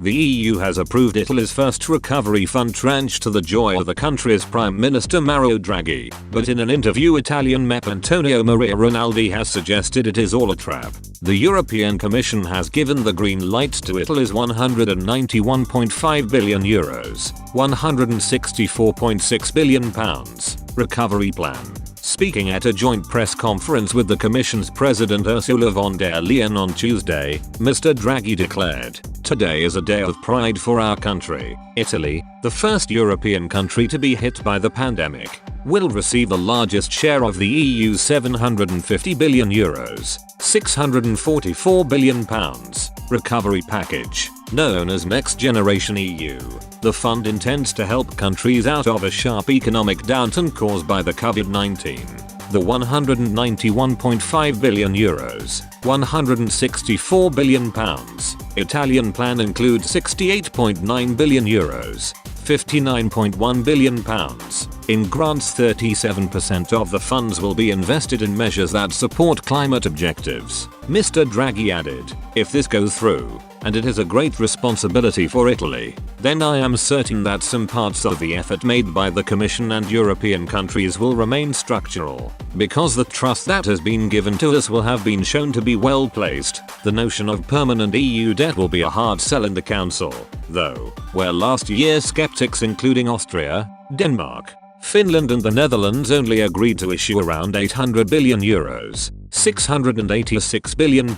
The EU has approved Italy's first recovery fund tranche to the joy of the country's Prime Minister Mario Draghi, but in an interview Italian MEP Antonio Maria Rinaldi has suggested it is all a trap. The European Commission has given the green light to Italy's €191.5 billion, £164.6 billion recovery plan. Speaking at a joint press conference with the Commission's President Ursula von der Leyen on Tuesday, Mr. Draghi declared, "Today is a day of pride for our country. Italy, the first European country to be hit by the pandemic, will receive the largest share of the EU's €750 billion, £644 billion recovery package, known as Next Generation EU. The fund intends to help countries out of a sharp economic downturn caused by the COVID-19. The €191.5 billion, £164 billion Italian plan includes €68.9 billion, £59.1 billion in grants. 37% of the funds will be invested in measures that support climate objectives. Mr. Draghi added, "If this goes through, and it is a great responsibility for Italy, then I am certain that some parts of the effort made by the Commission and European countries will remain structural, because the trust that has been given to us will have been shown to be well placed. The notion of permanent EU debt will be a hard sell in the Council, though, where last year skeptics including Austria, Denmark, Finland and the Netherlands only agreed to issue around €800 billion, £686 billion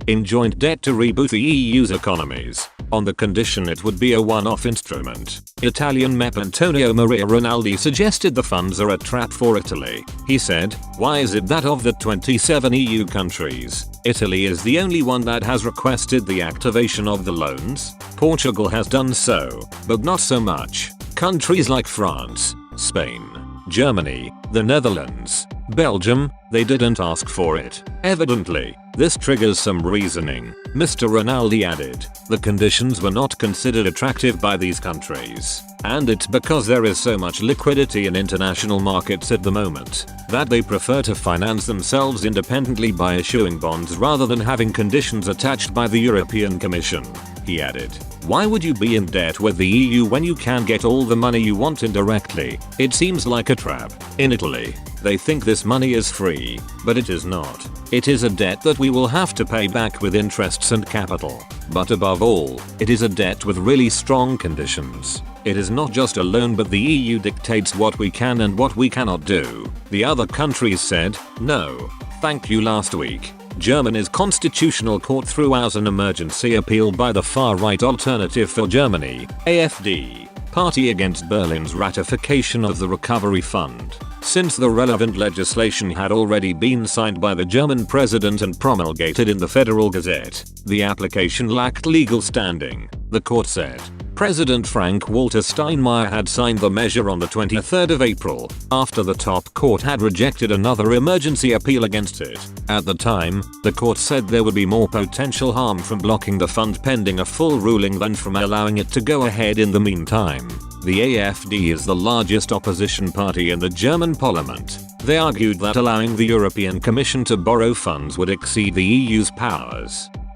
in joint debt to reboot the EU's economies, on the condition it would be a one-off instrument." Italian MEP Antonio Maria Rinaldi suggested the funds are a trap for Italy. He said, "Why is it that of the 27 EU countries, Italy is the only one that has requested the activation of the loans? Portugal has done so, but not so much. Countries like France, Spain, Germany, the Netherlands, Belgium, they didn't ask for it. Evidently, this triggers some reasoning." Mr. Rinaldi added, "The conditions were not considered attractive by these countries, and it's because there is so much liquidity in international markets at the moment, that they prefer to finance themselves independently by issuing bonds rather than having conditions attached by the European Commission." He added, "Why would you be in debt with the EU when you can get all the money you want indirectly? It seems like a trap." In Italy, they think this money is free, but it is not. It is a debt that we will have to pay back with interests and capital. But above all, it is a debt with really strong conditions. It is not just a loan, but the EU dictates what we can and what we cannot do. The other countries said, "No, thank you." Last week, Germany's constitutional court threw out an emergency appeal by the far-right Alternative for Germany, AfD, party against Berlin's ratification of the recovery fund. Since the relevant legislation had already been signed by the German president and promulgated in the Federal Gazette, the application lacked legal standing, the court said. President Frank-Walter Steinmeier had signed the measure on the 23rd of April, after the top court had rejected another emergency appeal against it. At the time, the court said there would be more potential harm from blocking the fund pending a full ruling than from allowing it to go ahead in the meantime. The AfD is the largest opposition party in the German parliament. They argued that allowing the European Commission to borrow funds would exceed the EU's powers.